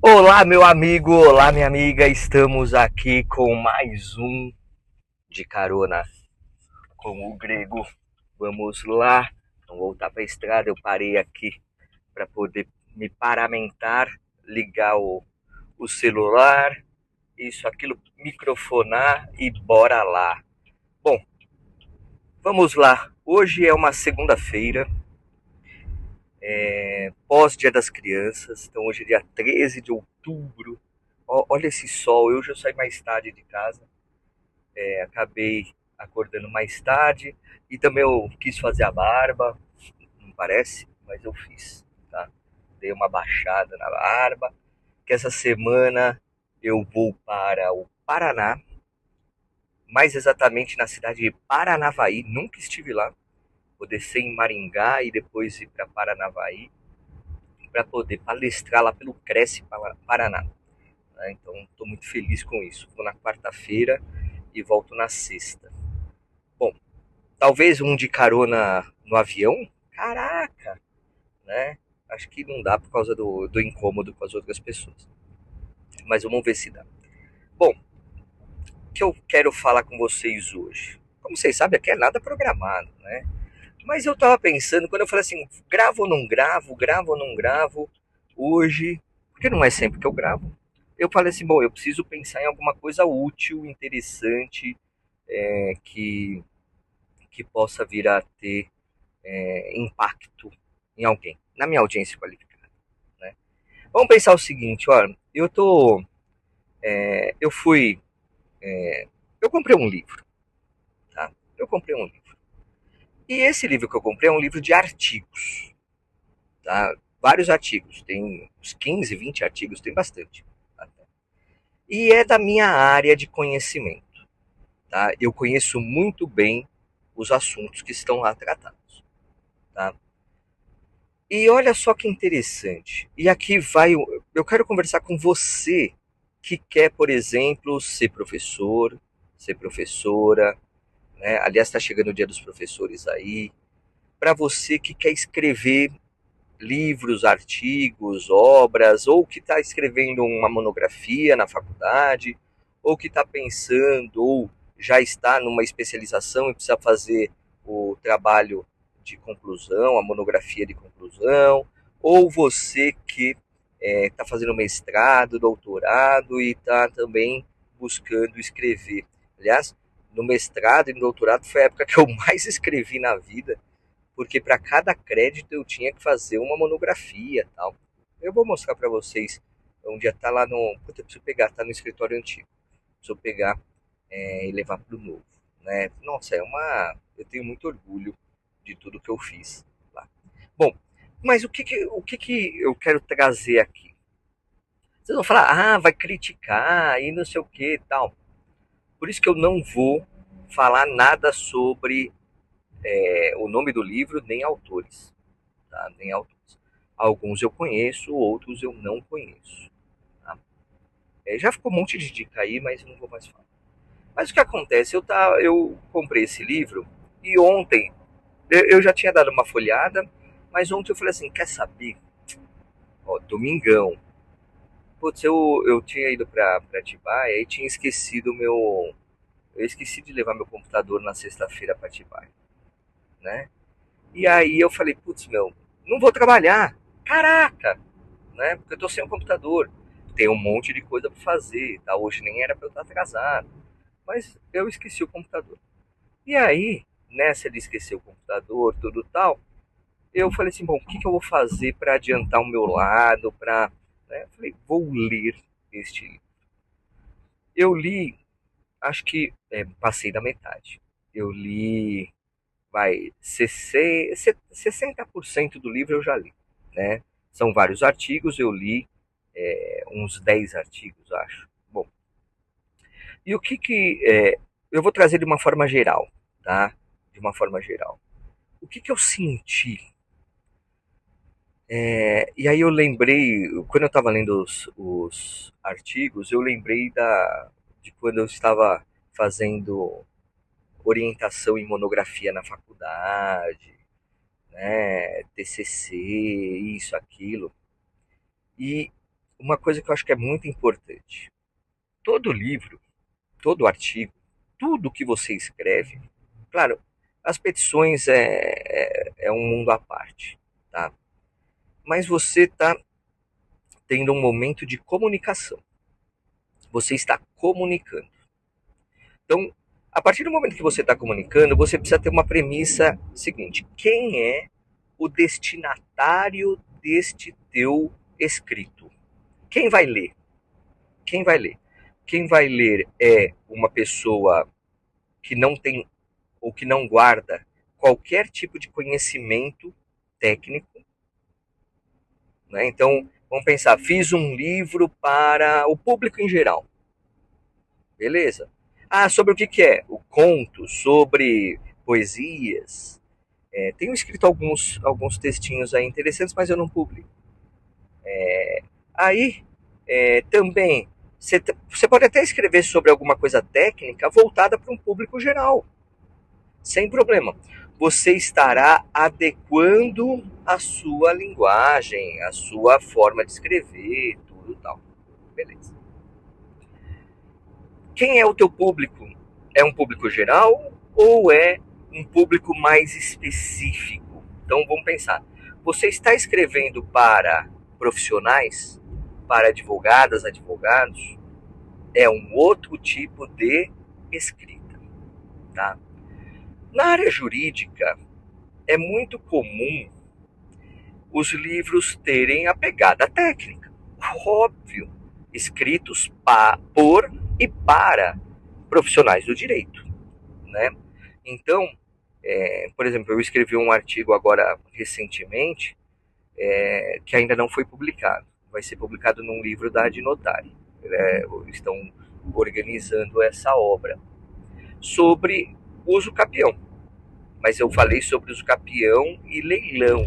Olá, meu amigo, olá, minha amiga. Estamos aqui com mais um de carona com o Grego. Vamos lá, vamos voltar para a estrada. Eu parei aqui para poder me paramentar, ligar o celular, isso, aquilo, microfonar e bora lá. Bom, vamos lá. Hoje é uma segunda-feira, pós-Dia das Crianças. Então, hoje é dia 13 de outubro. Olha esse sol, eu já saí mais tarde de casa. Acabei acordando mais tarde e também eu quis fazer a barba, não parece, mas eu fiz, tá? Dei uma baixada na barba, que essa semana eu vou para o Paraná, mais exatamente na cidade de Paranavaí, nunca estive lá. Vou descer em Maringá e depois ir para Paranavaí para poder palestrar lá pelo Cresce Paraná. Né? Então estou muito feliz com isso. Vou na quarta-feira e volto na sexta. Bom, talvez um de carona no avião? Caraca, né? Acho que não dá por causa do incômodo com as outras pessoas. Mas vamos ver se dá. Bom, o que eu quero falar com vocês hoje? Como vocês sabem, aqui é nada programado, né? Mas eu tava pensando, quando eu falei assim, gravo ou não gravo, gravo ou não gravo, hoje, porque não é sempre que eu gravo, eu falei assim, bom, eu preciso pensar em alguma coisa útil, interessante, que possa vir a ter impacto em alguém, na minha audiência qualificada. Né? Vamos pensar o seguinte, olha, eu fui, eu comprei um livro, tá? Eu comprei um livro. E esse livro que eu comprei é um livro de artigos, tá? Vários artigos, tem uns 15, 20 artigos, tem bastante. Tá? E é da minha área de conhecimento, tá? Eu conheço muito bem os assuntos que estão lá tratados, tá? E olha só que interessante. E aqui vai, eu quero conversar com você que quer, por exemplo, ser professor, ser professora, né? Aliás, está chegando o Dia dos Professores aí. Para você que quer escrever livros, artigos, obras, ou que está escrevendo uma monografia na faculdade, ou que está pensando, ou já está numa especialização e precisa fazer o trabalho de conclusão, a monografia de conclusão, ou você que está fazendo mestrado, doutorado e está também buscando escrever. Aliás, no mestrado e no doutorado foi a época que eu mais escrevi na vida, porque para cada crédito eu tinha que fazer uma monografia e tal. Eu vou mostrar para vocês um dia tá lá no, puta, eu preciso pegar, tá no escritório antigo, preciso pegar e levar para o novo, né? Nossa, eu tenho muito orgulho de tudo que eu fiz lá. Bom, mas o que que eu quero trazer aqui? Vocês vão falar, ah, vai criticar e não sei o que e tal. Por isso que eu não vou falar nada sobre o nome do livro nem autores. Tá? Nem autores. Alguns eu conheço, outros eu não conheço. Tá? Já ficou um monte de dica aí, mas não vou mais falar. Mas o que acontece? Eu comprei esse livro e ontem eu já tinha dado uma folhada, mas ontem eu falei assim, quer saber? Ó, domingão. Putz, eu tinha ido pra Atibaia e tinha esquecido o meu. Eu esqueci de levar meu computador na sexta-feira pra Atibaia, né? E aí eu falei, putz, meu, não vou trabalhar. Caraca! Né? Porque eu tô sem um computador. Tem um monte de coisa para fazer, tá? Hoje nem era para eu estar atrasado, mas eu esqueci o computador. E aí, nessa de esquecer o computador, tudo tal, eu falei assim, bom, o que que eu vou fazer para adiantar o meu lado, para, né? Eu falei, vou ler este livro. Eu li, acho que passei da metade. Eu li, vai, 60% do livro eu já li, né? São vários artigos, eu li uns 10 artigos, acho. Bom, e o que que. Eu vou trazer de uma forma geral, tá? De uma forma geral. O que que eu senti? E aí eu lembrei, quando eu estava lendo os artigos, eu lembrei de quando eu estava fazendo orientação em monografia na faculdade, né? TCC, isso, aquilo. E uma coisa que eu acho que é muito importante. Todo livro, todo artigo, tudo que você escreve, claro, as petições é um mundo à parte, tá? Mas você está tendo um momento de comunicação. Você está comunicando. Então, a partir do momento que você está comunicando, você precisa ter uma premissa seguinte: quem é o destinatário deste teu escrito? Quem vai ler? Quem vai ler? Quem vai ler é uma pessoa que não tem ou que não guarda qualquer tipo de conhecimento técnico, né? Então, vamos pensar, fiz um livro para o público em geral. Beleza. Ah, sobre o que é? O conto, sobre poesias. Tenho escrito alguns textinhos aí interessantes, mas eu não publico. Aí, também, você pode até escrever sobre alguma coisa técnica voltada para um público geral, sem problema. Você estará adequando a sua linguagem, a sua forma de escrever, tudo tal. Beleza. Quem é o teu público? É um público geral ou é um público mais específico? Então vamos pensar. Você está escrevendo para profissionais, para advogadas, advogados? É um outro tipo de escrita, tá? Na área jurídica, é muito comum os livros terem a pegada técnica, óbvio, escritos por e para profissionais do direito, né? Então, por exemplo, eu escrevi um artigo agora recentemente que ainda não foi publicado. Vai ser publicado num livro da Adnotare. Estão organizando essa obra sobre uso capião. Mas eu falei sobre uso capião e leilão.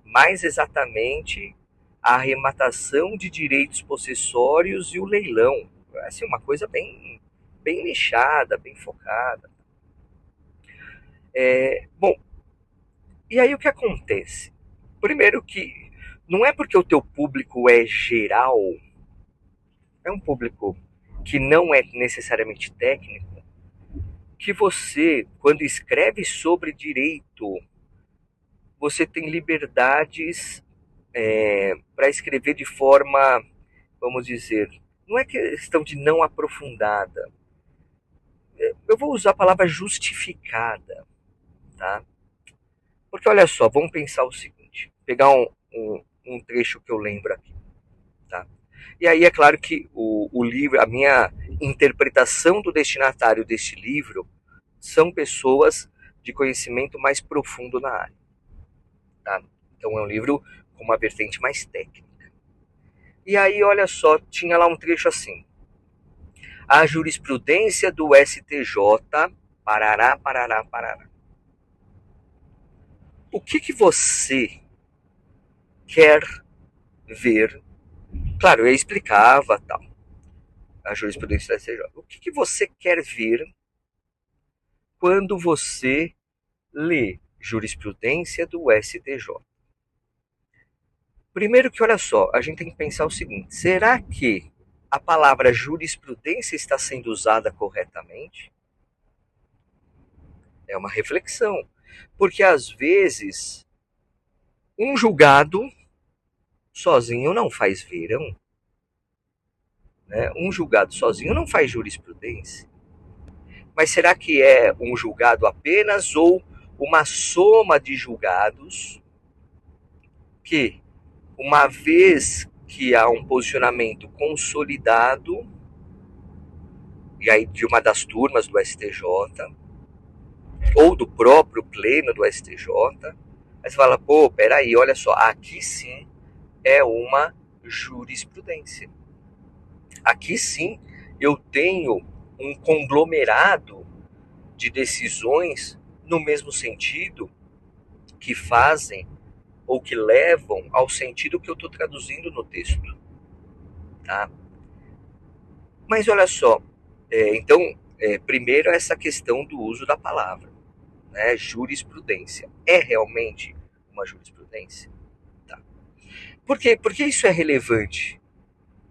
Mais exatamente a arrematação de direitos possessórios e o leilão. Assim, uma coisa bem nichada, bem focada. Bom, e aí o que acontece? Primeiro que não é porque o teu público é geral, é um público que não é necessariamente técnico, que você, quando escreve sobre direito, você tem liberdades para escrever de forma, vamos dizer, não é questão de não aprofundada. Eu vou usar a palavra justificada, tá? Porque olha só, vamos pensar o seguinte, pegar um trecho que eu lembro aqui, tá? E aí é claro que o livro, a minha interpretação do destinatário deste livro são pessoas de conhecimento mais profundo na área, tá? Então é um livro com uma vertente mais técnica. E aí, olha só, tinha lá um trecho assim: a jurisprudência do STJ, parará, parará, parará. O que você quer ver? Claro, eu explicava tal, a jurisprudência do STJ. O que você quer ver quando você lê jurisprudência do STJ? Primeiro que, olha só, a gente tem que pensar o seguinte: será que a palavra jurisprudência está sendo usada corretamente? É uma reflexão. Porque às vezes um julgado sozinho não faz verão, né? Um julgado sozinho não faz jurisprudência. Mas será que é um julgado apenas ou uma soma de julgados que, uma vez que há um posicionamento consolidado, e aí de uma das turmas do STJ, ou do próprio pleno do STJ, aí você fala, pô, peraí, olha só, aqui sim é uma jurisprudência. Aqui sim eu tenho um conglomerado de decisões no mesmo sentido que fazem ou que levam ao sentido que eu estou traduzindo no texto, tá? Mas olha só, então, primeiro essa questão do uso da palavra, né? Jurisprudência. É realmente uma jurisprudência? Tá. Por quê? Porque isso é relevante.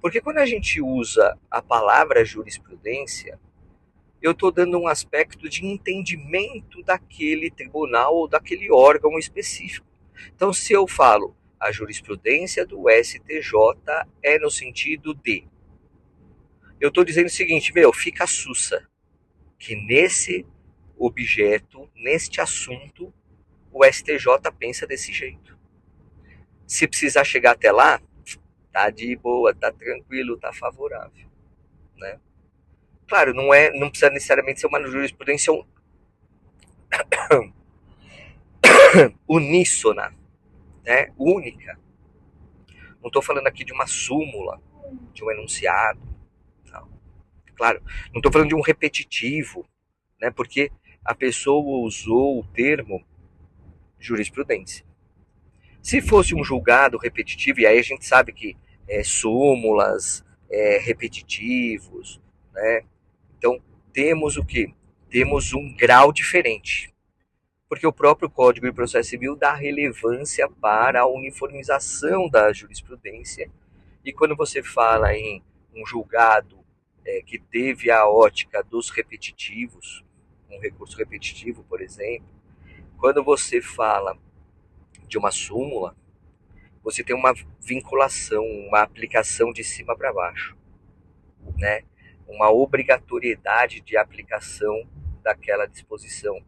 Porque quando a gente usa a palavra jurisprudência, eu estou dando um aspecto de entendimento daquele tribunal ou daquele órgão específico. Então, se eu falo a jurisprudência do STJ é no sentido de, eu estou dizendo o seguinte, fica sussa, que nesse objeto, neste assunto, o STJ pensa desse jeito. Se precisar chegar até lá, tá de boa, tá tranquilo, tá favorável, né? Claro, não precisa necessariamente ser uma jurisprudência uníssona, né? Única. Não estou falando aqui de uma súmula, de um enunciado, não. Claro, não estou falando de um repetitivo, né? Porque a pessoa usou o termo jurisprudência. Se fosse um julgado repetitivo, e aí a gente sabe que súmulas, repetitivos, né? Então, temos o quê? Temos um grau diferente. Porque o próprio Código de Processo Civil dá relevância para a uniformização da jurisprudência. E quando você fala em um julgado que teve a ótica dos repetitivos, um recurso repetitivo, por exemplo, quando você fala de uma súmula, você tem uma vinculação, uma aplicação de cima para baixo, né? Uma obrigatoriedade de aplicação daquela disposição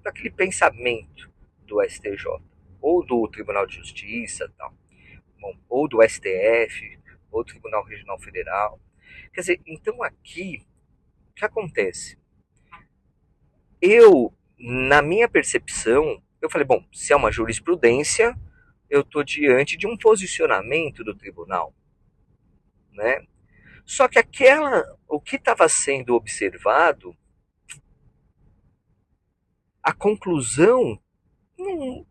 daquele pensamento do STJ, ou do Tribunal de Justiça, tal, ou do STF, ou do Tribunal Regional Federal. Quer dizer, então aqui, o que acontece? Na minha percepção, eu falei, bom, se é uma jurisprudência, eu estou diante de um posicionamento do tribunal, né? Só que o que estava sendo observado, a conclusão, não,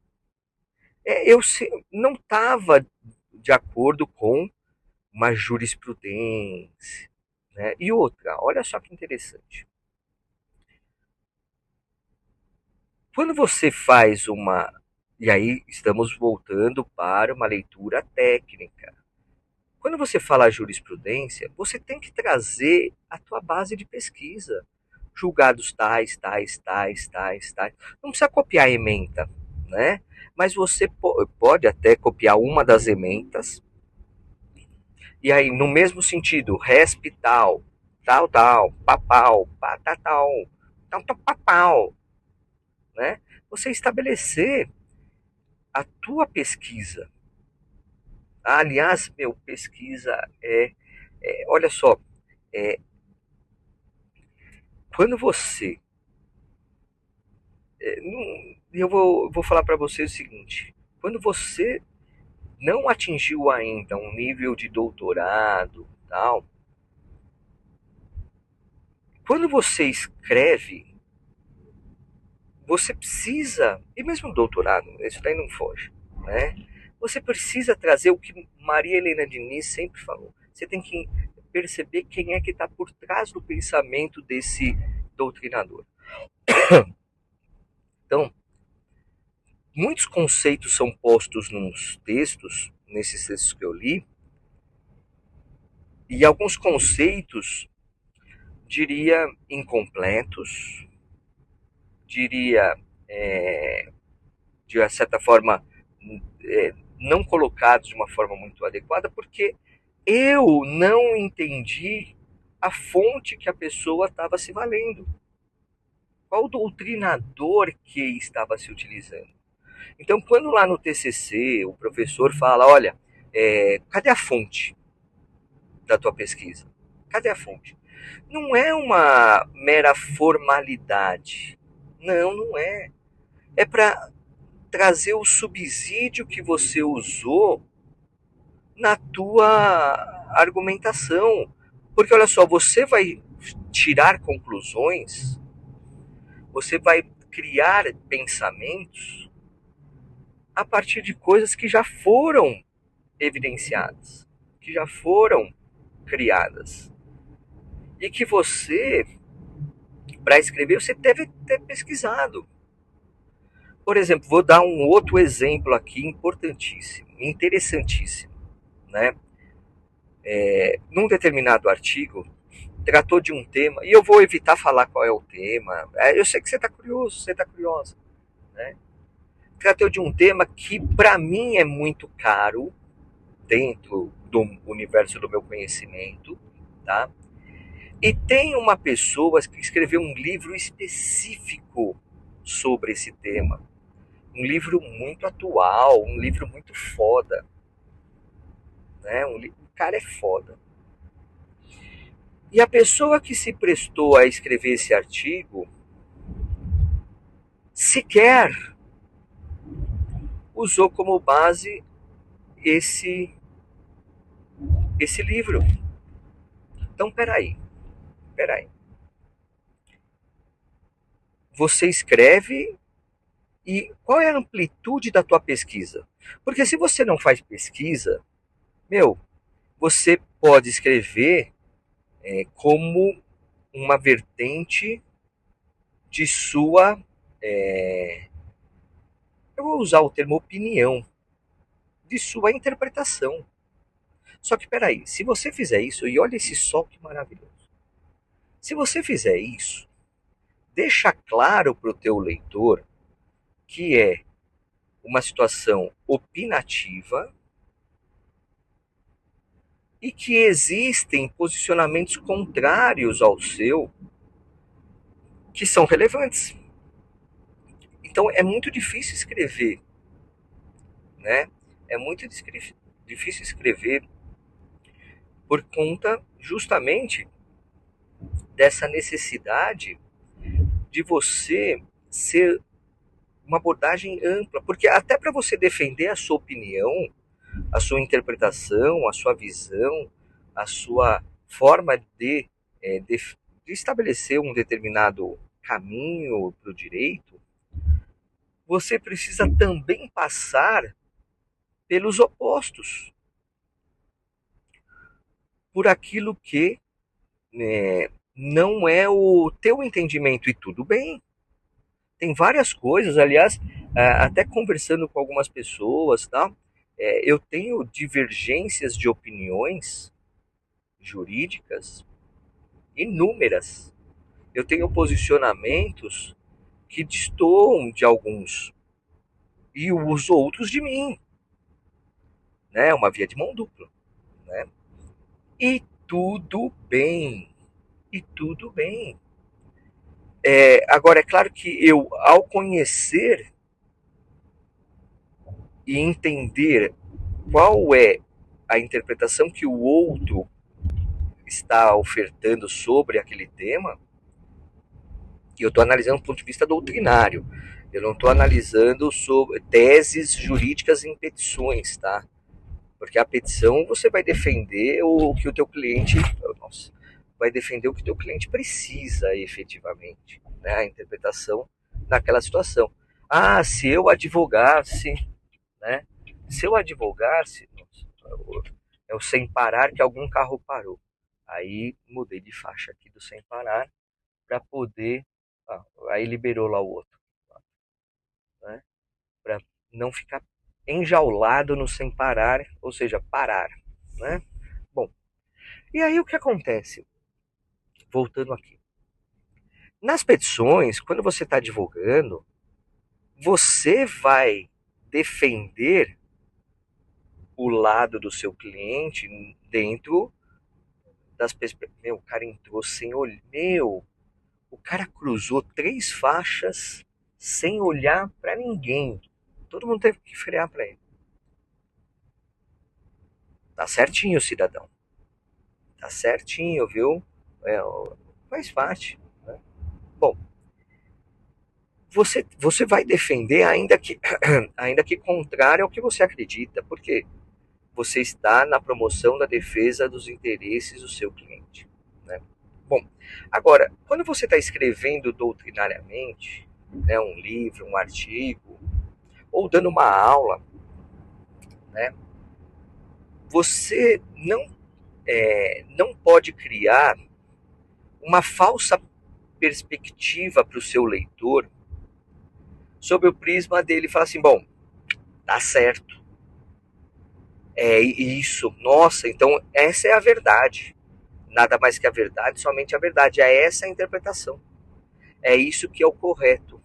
eu não estava de acordo com uma jurisprudência, né? E outra, olha só que interessante. Quando você faz e aí estamos voltando para uma leitura técnica. Quando você fala jurisprudência, você tem que trazer a tua base de pesquisa. Julgados tais, tais, tais, tais, tais. Não precisa copiar a ementa, né? Mas você pode até copiar uma das ementas. E aí, no mesmo sentido, resp tal, tal, tal, papau, patatal, tal, tal, papau, né? Você estabelecer a tua pesquisa. Aliás, pesquisa olha só, é, quando você, vou falar para você o seguinte, quando você não atingiu ainda um nível de doutorado, tal, quando você escreve, você precisa, e mesmo doutorado, isso daí não foge, né? Você precisa trazer o que Maria Helena Diniz sempre falou. Você tem que perceber quem é que está por trás do pensamento desse doutrinador. Então, muitos conceitos são postos nesses textos que eu li, e alguns conceitos, diria, incompletos, diria, de certa forma, não colocados de uma forma muito adequada, porque eu não entendi a fonte que a pessoa estava se valendo. Qual doutrinador que estava se utilizando? Então, quando lá no TCC o professor fala, olha, cadê a fonte da tua pesquisa? Cadê a fonte? Não é uma mera formalidade. Não, não é. É para trazer o subsídio que você usou na tua argumentação. Porque olha só, você vai tirar conclusões, você vai criar pensamentos a partir de coisas que já foram evidenciadas, que já foram criadas. E que você, para escrever, você deve ter pesquisado. Por exemplo, vou dar um outro exemplo aqui importantíssimo, interessantíssimo, né, num determinado artigo, tratou de um tema, e eu vou evitar falar qual é o tema, eu sei que você está curioso, você está curiosa, né? Tratou de um tema que para mim é muito caro dentro do universo do meu conhecimento, tá? E tem uma pessoa que escreveu um livro específico sobre esse tema, um livro muito atual, um livro muito foda, né? O cara é foda. E a pessoa que se prestou a escrever esse artigo sequer usou como base esse livro. Então, peraí. Você escreve e qual é a amplitude da tua pesquisa? Porque se você não faz pesquisa, meu, você pode escrever como uma vertente de sua, eu vou usar o termo opinião, de sua interpretação. Só que peraí, se você fizer isso, e olha esse sol que maravilhoso. Se você fizer isso, deixa claro para o teu leitor que é uma situação opinativa e que existem posicionamentos contrários ao seu que são relevantes. Então é muito difícil escrever, né? É muito difícil escrever por conta justamente dessa necessidade de você ser uma abordagem ampla, porque até para você defender a sua opinião, a sua interpretação, a sua visão, a sua forma de estabelecer um determinado caminho para o direito, você precisa também passar pelos opostos, por aquilo que não é o teu entendimento, e tudo bem. Tem várias coisas, aliás, até conversando com algumas pessoas, tá? Eu tenho divergências de opiniões jurídicas inúmeras. Eu tenho posicionamentos que destoam de alguns e os outros de mim, né? Uma via de mão dupla, né? E tudo bem, e tudo bem. Agora, é claro que eu, ao conhecer e entender qual é a interpretação que o outro está ofertando sobre aquele tema, e eu estou analisando do ponto de vista doutrinário, eu não estou analisando sobre teses jurídicas em petições, tá? Porque a petição você vai defender o que o teu cliente, nossa, vai defender o que o teu cliente precisa efetivamente, né? A interpretação naquela situação. Ah, se eu advogasse, né? Se eu advogasse, nossa, é o sem parar que algum carro parou. Aí mudei de faixa aqui do sem parar para poder, aí liberou lá o outro, né? Para não ficar enjaulado no sem parar, ou seja, parar, né? Bom, e aí o que acontece? Voltando aqui. Nas petições, quando você está advogando, você vai defender o lado do seu cliente dentro das perspectivas. Meu, o cara entrou sem olhar. Meu, o cara cruzou 3 faixas sem olhar para ninguém. Todo mundo teve que frear para ele. Tá certinho, cidadão. Tá certinho, viu? É, faz parte. Né? Bom, você vai defender ainda que contrário ao que você acredita. Por quê? Você está na promoção da defesa dos interesses do seu cliente. Né? Bom, agora, quando você está escrevendo doutrinariamente, né, um livro, um artigo, ou dando uma aula, né, você não pode criar uma falsa perspectiva para o seu leitor sob o prisma dele falar assim, bom, tá certo. É isso. Nossa, então essa é a verdade. Nada mais que a verdade, somente a verdade. É essa a interpretação. É isso que é o correto.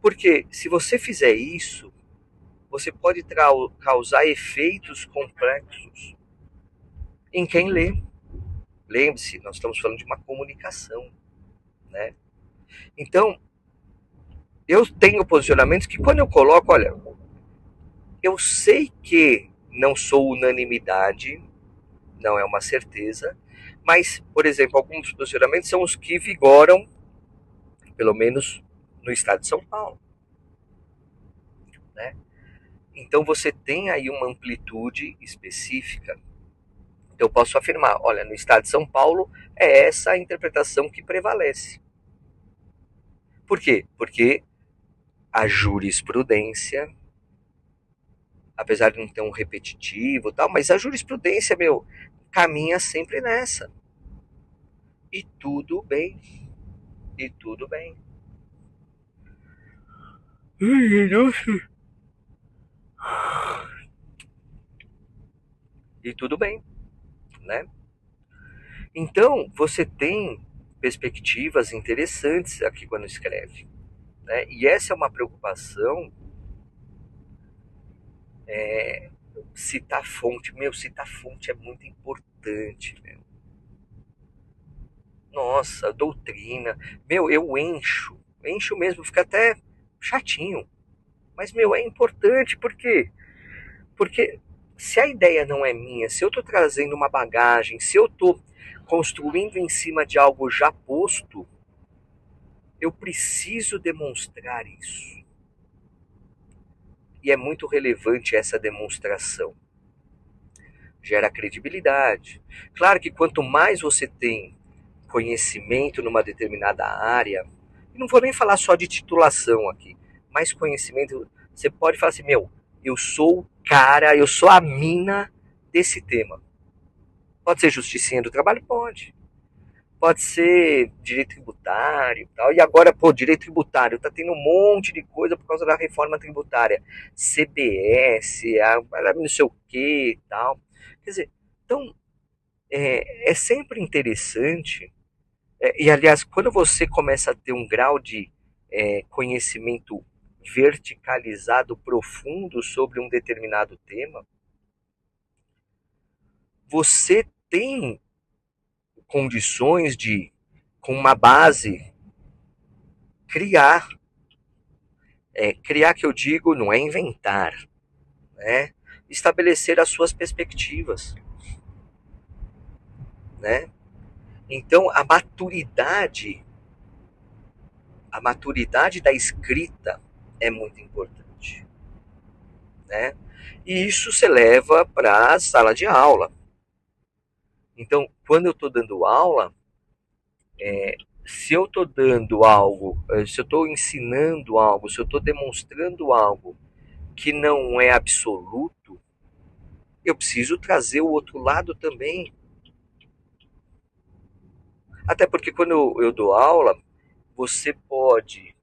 Porque se você fizer isso, você pode causar efeitos complexos em quem lê. Lembre-se, nós estamos falando de uma comunicação, né? Então, eu tenho posicionamentos que quando eu coloco, olha, eu sei que não sou unanimidade, não é uma certeza, mas, por exemplo, alguns posicionamentos são os que vigoram, pelo menos no estado de São Paulo, né? Então você tem aí uma amplitude específica. Eu posso afirmar, olha, no estado de São Paulo é essa a interpretação que prevalece. Por quê? Porque a jurisprudência, apesar de não ter um repetitivo e tal, mas a jurisprudência, meu, caminha sempre nessa. E tudo bem. E tudo bem. E tudo bem, né? Então, você tem perspectivas interessantes aqui quando escreve, né? E essa é uma preocupação, citar fonte. Meu, citar fonte é muito importante, meu. Nossa, doutrina. Meu, eu encho mesmo, fica até chatinho. Mas, meu, é importante, por quê? Porque se a ideia não é minha, se eu estou trazendo uma bagagem, se eu estou construindo em cima de algo já posto, eu preciso demonstrar isso. E é muito relevante essa demonstração. Gera credibilidade. Claro que quanto mais você tem conhecimento numa determinada área, e não vou nem falar só de titulação aqui, mais conhecimento, você pode falar assim, meu, eu sou o cara, eu sou a mina desse tema. Pode ser justicinha do trabalho? Pode. Pode ser direito tributário e tal. E agora, pô, direito tributário, tá tendo um monte de coisa por causa da reforma tributária. CBS, não sei o que e tal. Quer dizer, então, é sempre interessante. E, aliás, quando você começa a ter um grau de conhecimento verticalizado profundo sobre um determinado tema, você tem condições de, com uma base, criar. Criar, que eu digo, não é inventar, né? Estabelecer as suas perspectivas, né? Então, a maturidade da escrita é muito importante, né? E isso se leva para a sala de aula. Então, quando eu estou dando aula, se eu estou dando algo, se eu estou ensinando algo, se eu estou demonstrando algo que não é absoluto, eu preciso trazer o outro lado também. Até porque quando eu dou aula, você pode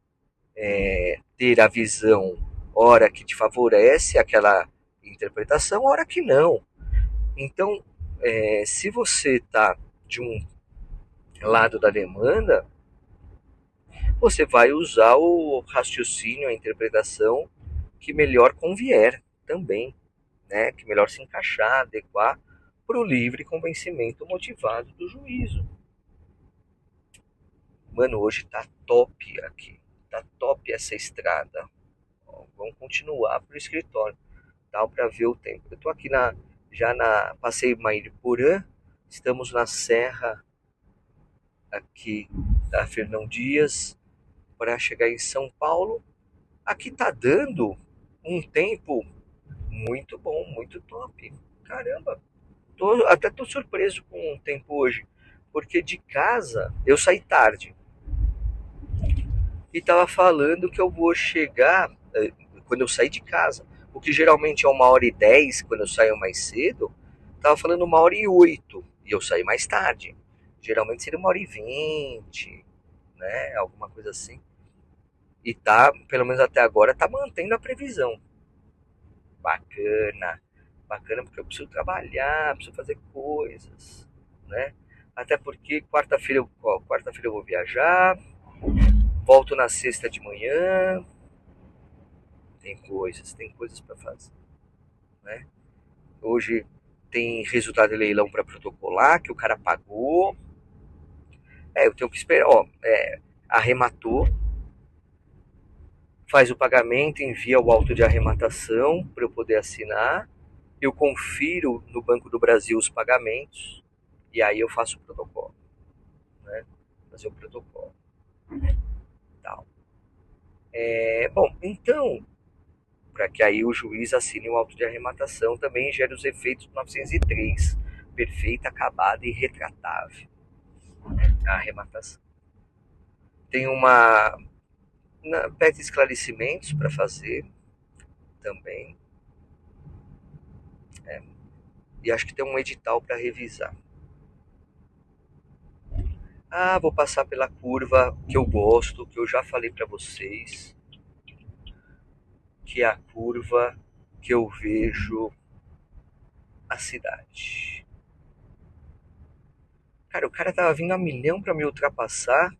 ter a visão, hora que te favorece aquela interpretação, hora que não. Então, se você está de um lado da demanda, você vai usar o raciocínio, a interpretação que melhor convier também, né? Que melhor se encaixar, adequar para o livre convencimento motivado do juízo. Mano, hoje tá top aqui. Tá top essa estrada. Ó, vamos continuar pro escritório. Dá para ver o tempo. Eu tô aqui já na Passeio Mairipurã. Estamos na serra aqui da Fernão Dias para chegar em São Paulo. Aqui tá dando um tempo muito bom, muito top. Caramba, até tô surpreso com o tempo hoje, porque de casa eu saí tarde e tava falando que eu vou chegar quando eu sair de casa, o que geralmente é 1h10 quando eu saio mais cedo, tava falando 1h08 e eu saí mais tarde. Geralmente seria 1h20, né? Alguma coisa assim. E tá, pelo menos até agora, tá mantendo a previsão. Bacana, bacana porque eu preciso trabalhar, preciso fazer coisas, né? Até porque quarta-feira eu vou viajar, volto na sexta de manhã, tem coisas para fazer, né? Hoje tem resultado de leilão para protocolar que o cara pagou. Eu tenho que esperar, ó, arrematou, faz o pagamento, envia o auto de arrematação para eu poder assinar. Eu confiro no Banco do Brasil os pagamentos e aí eu faço o protocolo, né? Fazer o protocolo, tal. Bom, então, para que aí o juiz assine o auto de arrematação, também gera os efeitos do 903, perfeita, acabada e retratável. A arrematação. Tem pede esclarecimentos para fazer também. E acho que tem um edital para revisar. Vou passar pela curva que eu gosto, que eu já falei para vocês, que é a curva que eu vejo a cidade. Cara, o cara tava vindo a milhão para me ultrapassar,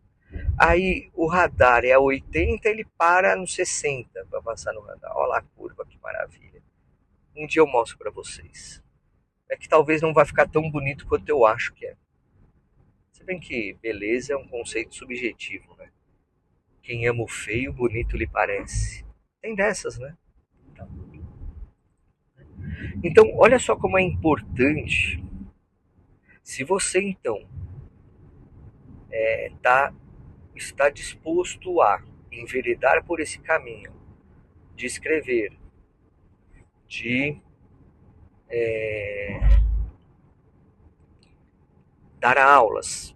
aí o radar é a 80, ele para no 60 para passar no radar. Olha lá a curva, que maravilha. Um dia eu mostro para vocês. É que talvez não vai ficar tão bonito quanto eu acho que é. Se bem que beleza é um conceito subjetivo, né? Quem ama o feio, bonito lhe parece. Tem dessas, né? Então, olha só como é importante. Se você então tá, está disposto a enveredar por esse caminho, de escrever, de dar aulas,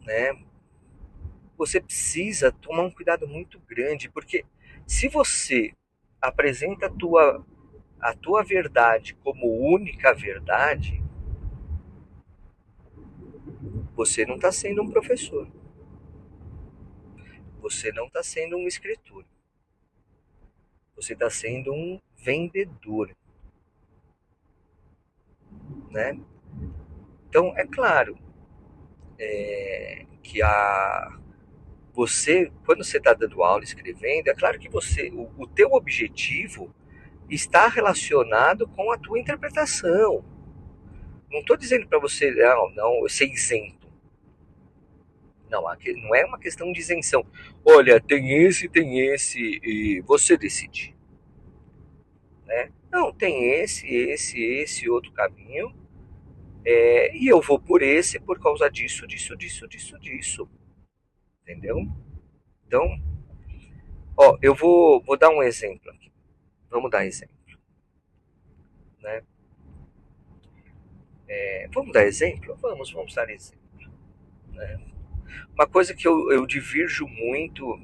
né? Você precisa tomar um cuidado muito grande, porque se você apresenta a tua verdade como única verdade, você não está sendo um professor, você não está sendo um escritor, você está sendo um vendedor, né? Então, é claro que quando você está dando aula, escrevendo, é claro que o teu objetivo está relacionado com a tua interpretação. Não estou dizendo para você, não, ser isento. Não, não é uma questão de isenção. Olha, tem esse, e você decide. Né? Não, tem esse outro caminho, e eu vou por esse por causa disso. Entendeu? Então, ó, vou dar um exemplo aqui. Vamos dar exemplo, né? Vamos dar exemplo? Vamos dar exemplo. Né? Uma coisa que eu divirjo muito,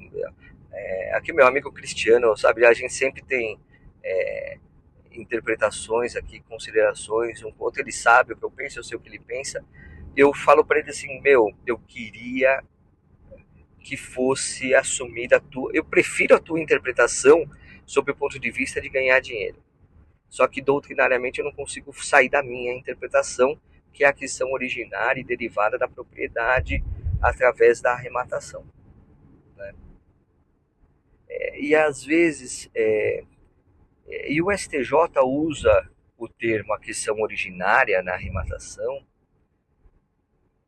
aqui meu amigo Cristiano, sabe, a gente sempre tem é, interpretações aqui, considerações, um ponto ele sabe o que eu penso, eu sei o que ele pensa. Eu falo para ele assim, eu queria que fosse assumida a tua, eu prefiro a tua interpretação sob o ponto de vista de ganhar dinheiro. Só que doutrinariamente eu não consigo sair da minha interpretação, que é a aquisição originária e derivada da propriedade através da arrematação. Né? E às vezes, e o STJ usa o termo aquisição originária na arrematação,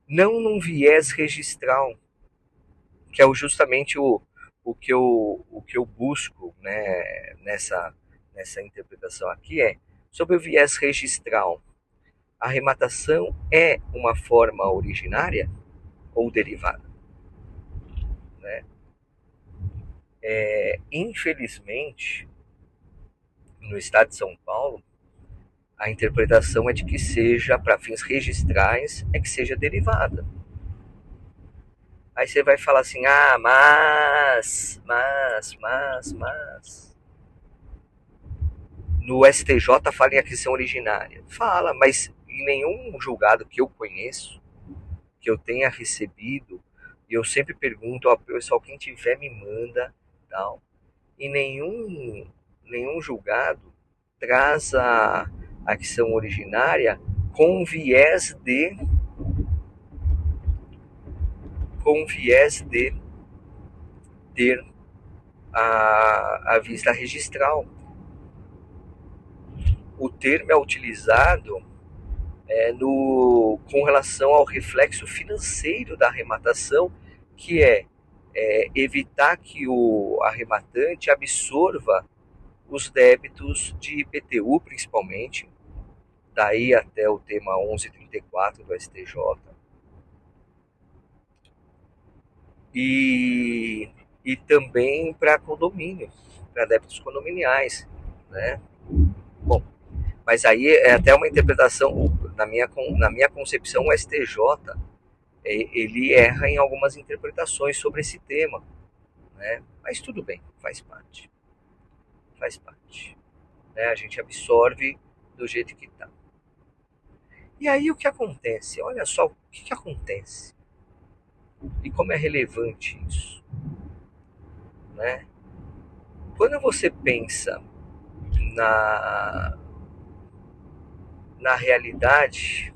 não num viés registral, que é justamente o que eu busco, né, nessa interpretação aqui, sobre o viés registral. A arrematação é uma forma originária ou derivada? Né? Infelizmente, no estado de São Paulo, a interpretação é de que seja, para fins registrais, que seja derivada. Aí você vai falar assim, mas. No STJ fala em aquisição originária. Fala, mas em nenhum julgado que eu conheço, que eu tenha recebido, e eu sempre pergunto, ó, pessoal, quem tiver me manda, tal. Em nenhum julgado traz a ação originária com viés de ter a vista registral. O termo é utilizado com relação ao reflexo financeiro da arrematação, que é evitar que o arrematante absorva os débitos de IPTU, principalmente, daí até o tema 1134 do STJ. E também para condomínio, para débitos condominiais, né? Bom, mas aí é até uma interpretação, na minha concepção, o STJ ele erra em algumas interpretações sobre esse tema, né? Mas tudo bem, faz parte, né? A gente absorve do jeito que está. E aí o que acontece? Olha só o que acontece e como é relevante isso, né? Quando você pensa na, na realidade,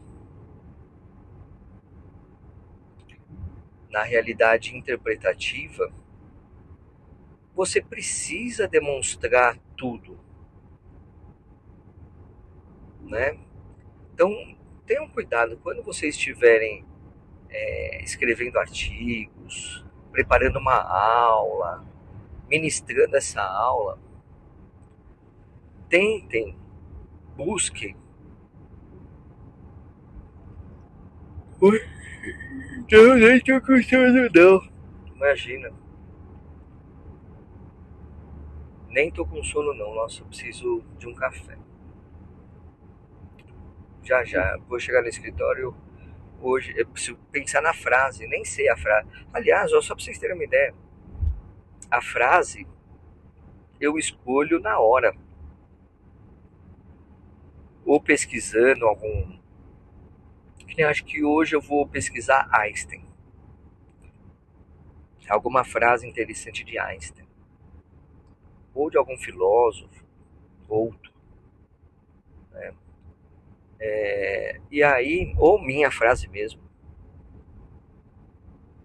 na realidade interpretativa, você precisa demonstrar tudo, né? Então, tenham cuidado quando vocês estiverem escrevendo artigos, preparando uma aula, ministrando essa aula, tentem, busquem. Ui, não, nem estou com sono não. Imagina. Nem tô com sono não. Nossa, eu preciso de um café. Já já. Vou chegar no escritório hoje. Eu preciso pensar na frase. Nem sei a frase. Aliás, só pra vocês terem uma ideia. A frase eu escolho na hora. Ou pesquisando algum. Que acho que hoje eu vou pesquisar Einstein. Alguma frase interessante de Einstein. Ou de algum filósofo. Outro. Né? E aí, ou minha frase mesmo.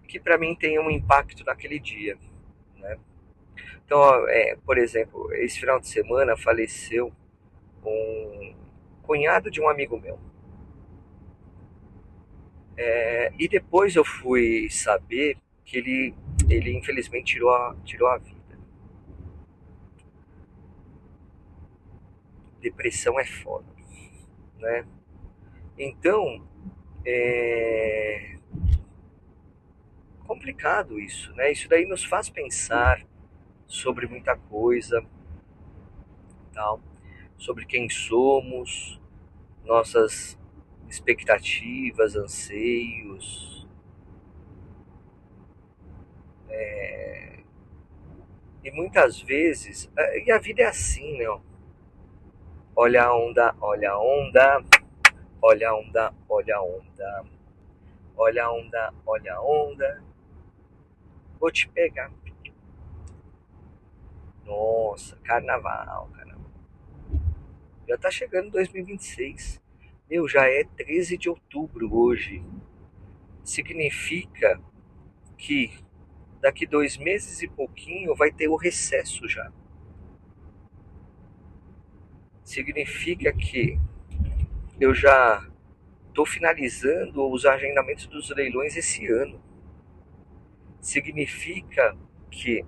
Que para mim tenha um impacto naquele dia. Né? Então, por exemplo, esse final de semana faleceu um cunhado de um amigo meu. E depois eu fui saber que ele infelizmente tirou a vida. Depressão é foda, né? Então, é complicado isso, né? Isso daí nos faz pensar sobre muita coisa, tal, sobre quem somos, nossas expectativas, anseios. E muitas vezes, e a vida é assim, né? Olha a onda, olha a onda, olha a onda, olha a onda, olha a onda, olha a onda, vou te pegar. Nossa, carnaval, caramba. Já tá chegando 2026. Meu, já é 13 de outubro hoje. Significa que daqui 2 meses e pouquinho vai ter o recesso já. Significa que eu já estou finalizando os agendamentos dos leilões esse ano. Significa que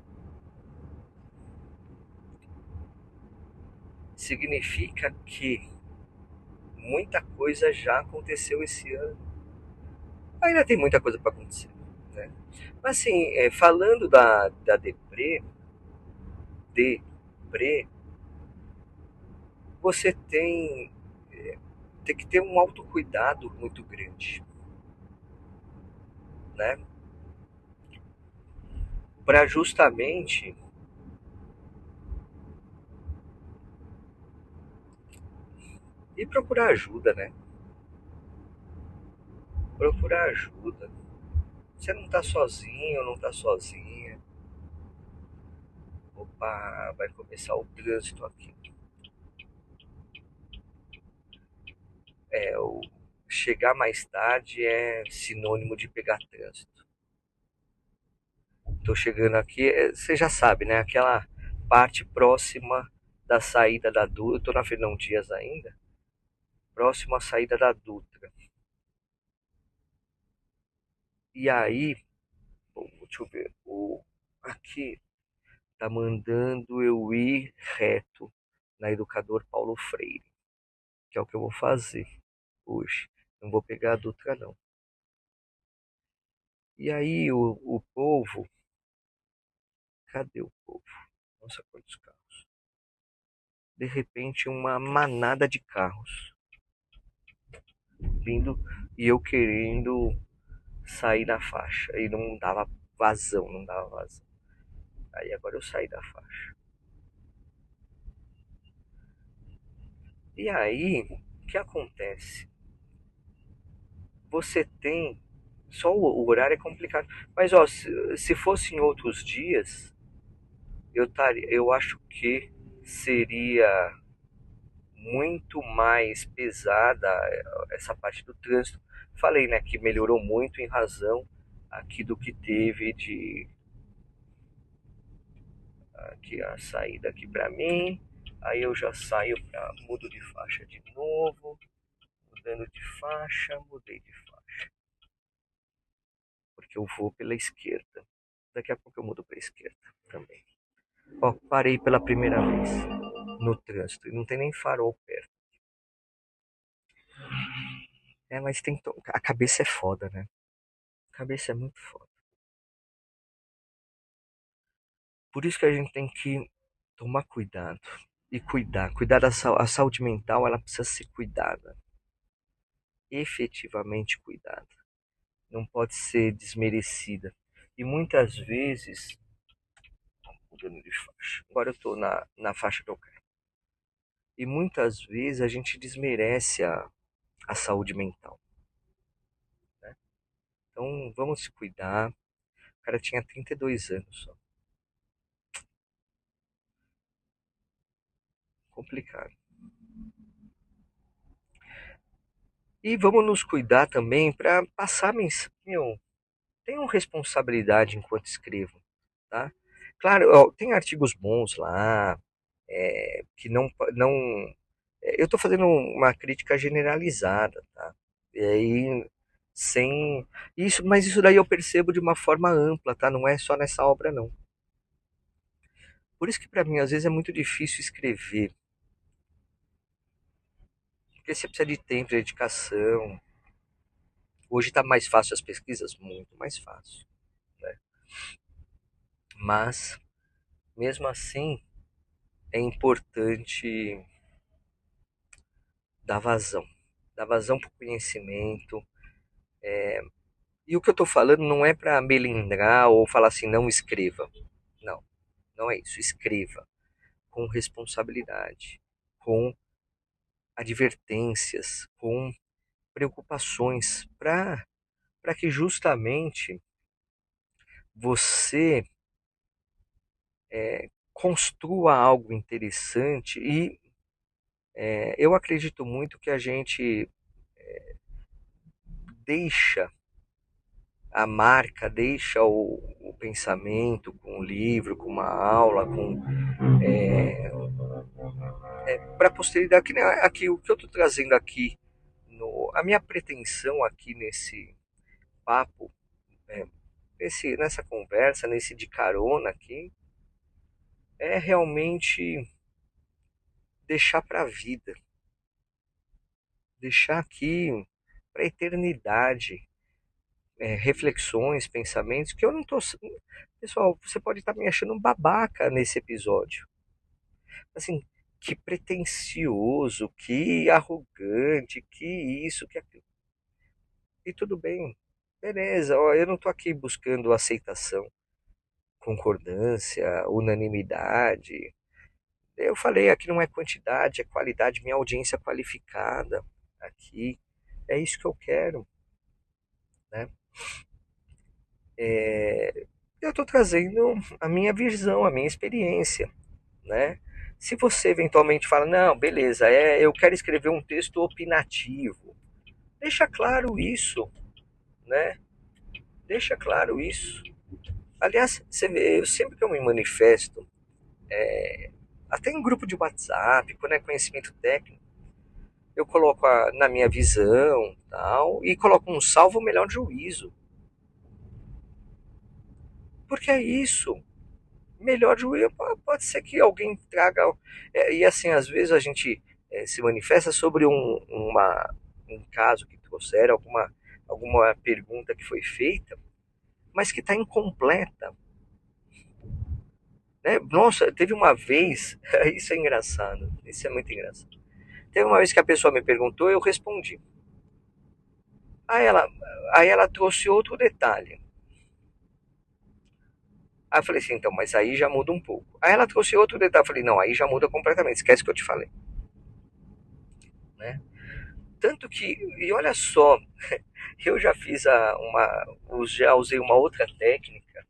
muita coisa já aconteceu esse ano. Ainda tem muita coisa para acontecer, né? Mas assim, falando da deprê, você tem que ter um autocuidado muito grande, né? Para justamente ir procurar ajuda, né? Procurar ajuda. Você não tá sozinho, não tá sozinha. Opa, vai começar o trânsito aqui. o chegar mais tarde é sinônimo de pegar trânsito. Tô chegando aqui, você já sabe, né? Aquela parte próxima da saída da Dutra. Eu tô na Fernão Dias ainda, próximo à saída da Dutra. E aí, deixa eu ver, aqui tá mandando eu ir reto na Educador Paulo Freire, que é o que eu vou fazer hoje. Não vou pegar a Dutra, não. E aí, o povo, cadê o povo? Nossa, quantos carros. De repente, uma manada de carros vindo e eu querendo sair da faixa. E não dava vazão, não dava vazão. Aí agora eu saí da faixa. E aí, o que acontece? Você tem. Só o horário é complicado. Mas ó, se fosse em outros dias, eu acho que seria muito mais pesada essa parte do trânsito. Falei, né, que melhorou muito em razão aqui do que teve de aqui a saída aqui para mim. Aí eu já saio para mudo de faixa de novo, mudando de faixa, mudei de faixa, porque eu vou pela esquerda. Daqui a pouco eu mudo para a esquerda também. Ó, parei pela primeira vez no trânsito e não tem nem farol perto. Mas tem a cabeça é foda, né? A cabeça é muito foda. Por isso que a gente tem que tomar cuidado e cuidar a saúde mental, ela precisa ser cuidada, efetivamente cuidada. Não pode ser desmerecida. E muitas vezes, mudando de faixa, agora eu estou na faixa que eu quero. E muitas vezes a gente desmerece a saúde mental, né? Então vamos se cuidar. O cara tinha 32 anos só. Complicado. E vamos nos cuidar também para passar mensagem. Tenham responsabilidade enquanto escrevam, tá? Claro, ó, tem artigos bons lá, que não eu estou fazendo uma crítica generalizada, tá? E aí, sem isso, mas isso daí eu percebo de uma forma ampla, tá? Não é só nessa obra, não. Por isso que para mim às vezes é muito difícil escrever, porque você precisa de tempo, de dedicação. Hoje está mais fácil as pesquisas, muito mais fácil, né? Mas mesmo assim é importante dar vazão para o conhecimento. E o que eu estou falando não é para melindrar ou falar assim, não escreva. Não, não é isso. Escreva com responsabilidade, com advertências, com preocupações, para que justamente você construa algo interessante. E eu acredito muito que a gente deixa a marca, deixa o pensamento com o livro, com uma aula, com para a posteridade. Aqui, o que eu estou trazendo aqui, a minha pretensão aqui nesse papo, é, nessa conversa, nesse de carona aqui, é realmente deixar para a vida, deixar aqui para a eternidade, reflexões, pensamentos que eu não tô. Pessoal, você pode estar me achando um babaca nesse episódio. Assim, que pretensioso, que arrogante, que isso, que aquilo. E tudo bem, beleza, ó, eu não estou aqui buscando aceitação, concordância, unanimidade. Eu falei, aqui não é quantidade, é qualidade, minha audiência qualificada aqui. É isso que eu quero, né? Eu estou trazendo a minha visão, a minha experiência, né? Se você eventualmente fala, não, beleza, eu quero escrever um texto opinativo, Deixa claro isso, né? Deixa claro isso. Aliás, você vê, eu sempre que eu me manifesto, até em grupo de WhatsApp, quando é conhecimento técnico, eu coloco na minha visão tal, e coloco um salvo melhor juízo. Porque é isso. Melhor juízo pode ser que alguém traga. E assim, às vezes a gente se manifesta sobre um caso que trouxeram, alguma pergunta que foi feita, mas que está incompleta. Né? Nossa, teve uma vez, isso é engraçado, isso é muito engraçado. Teve uma vez que a pessoa me perguntou, eu respondi. Aí ela, aí ela trouxe outro detalhe. Aí eu falei assim, então, mas aí já muda um pouco. Aí ela trouxe outro detalhe, eu falei, não, aí já muda completamente, esquece o que eu te falei. Né? Tanto que, e olha só, eu já fiz já usei uma outra técnica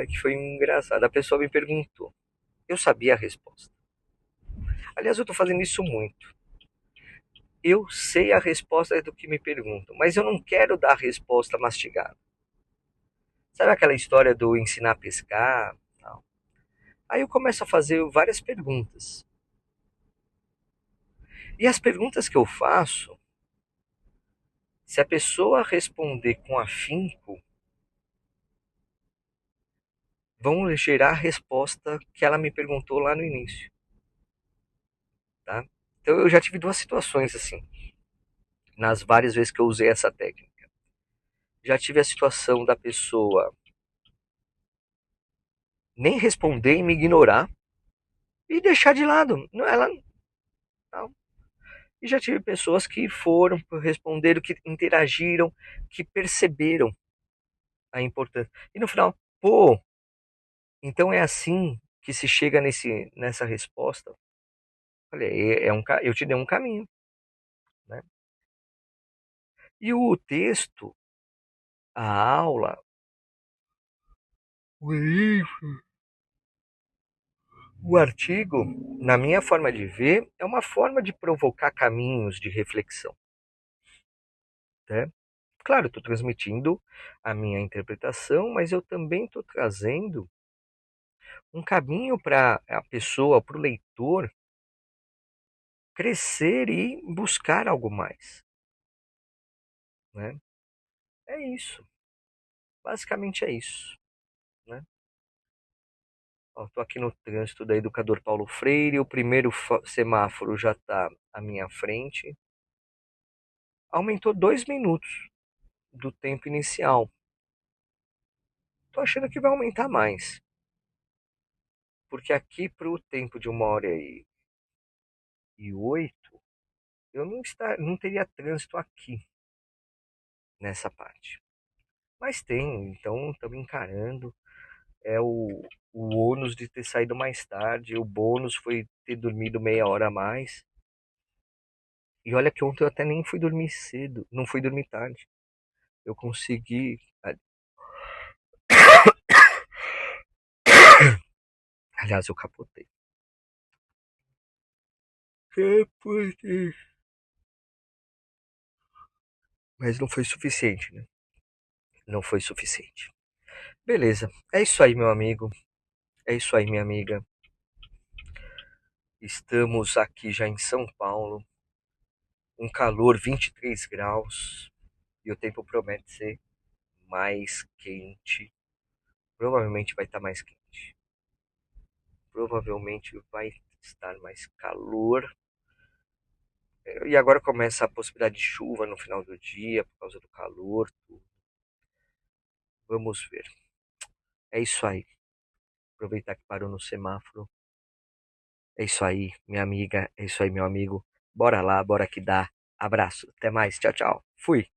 que foi engraçada. A pessoa me perguntou, eu sabia a resposta. Aliás, eu estou fazendo isso muito. Eu sei a resposta do que me perguntam, mas eu não quero dar a resposta mastigada. Sabe aquela história do ensinar a pescar? Não. Aí eu começo a fazer várias perguntas. E as perguntas que eu faço, se a pessoa responder com afinco, vão gerar a resposta que ela me perguntou lá no início. Tá? Então eu já tive duas situações assim, nas várias vezes que eu usei essa técnica. Já tive a situação da pessoa nem responder e me ignorar e deixar de lado. Ela não. E já tive pessoas que foram, responderam, que interagiram, que perceberam a importância. E no final, pô, então é assim que se chega nessa resposta. Olha, eu te dei um caminho, né? E o texto, a aula, o livro, o artigo, na minha forma de ver, é uma forma de provocar caminhos de reflexão. Né? Claro, estou transmitindo a minha interpretação, mas eu também estou trazendo um caminho para a pessoa, para o leitor, crescer e buscar algo mais. Né? É isso. Basicamente é isso. Né? Estou aqui no trânsito da Educador Paulo Freire, o primeiro semáforo já está à minha frente. Aumentou 2 minutos do tempo inicial. Estou achando que vai aumentar mais. Porque aqui para o tempo de 1h08, eu não teria trânsito aqui, nessa parte. Mas tem, então estamos encarando. É o ônus de ter saído mais tarde, o bônus foi ter dormido meia hora a mais. E olha que ontem eu até nem fui dormir cedo, não fui dormir tarde. Eu consegui. Aliás, eu capotei. Capotei. Mas não foi suficiente, né? Não foi suficiente. Beleza. É isso aí, meu amigo. É isso aí, minha amiga. Estamos aqui já em São Paulo. Um calor 23 graus. E o tempo promete ser mais quente. Provavelmente vai estar mais quente. Provavelmente vai estar mais calor. E agora começa a possibilidade de chuva no final do dia por causa do calor. Tudo. Vamos ver. É isso aí. Aproveitar que parou no semáforo. É isso aí, minha amiga. É isso aí, meu amigo. Bora lá, bora que dá. Abraço. Até mais. Tchau, tchau. Fui.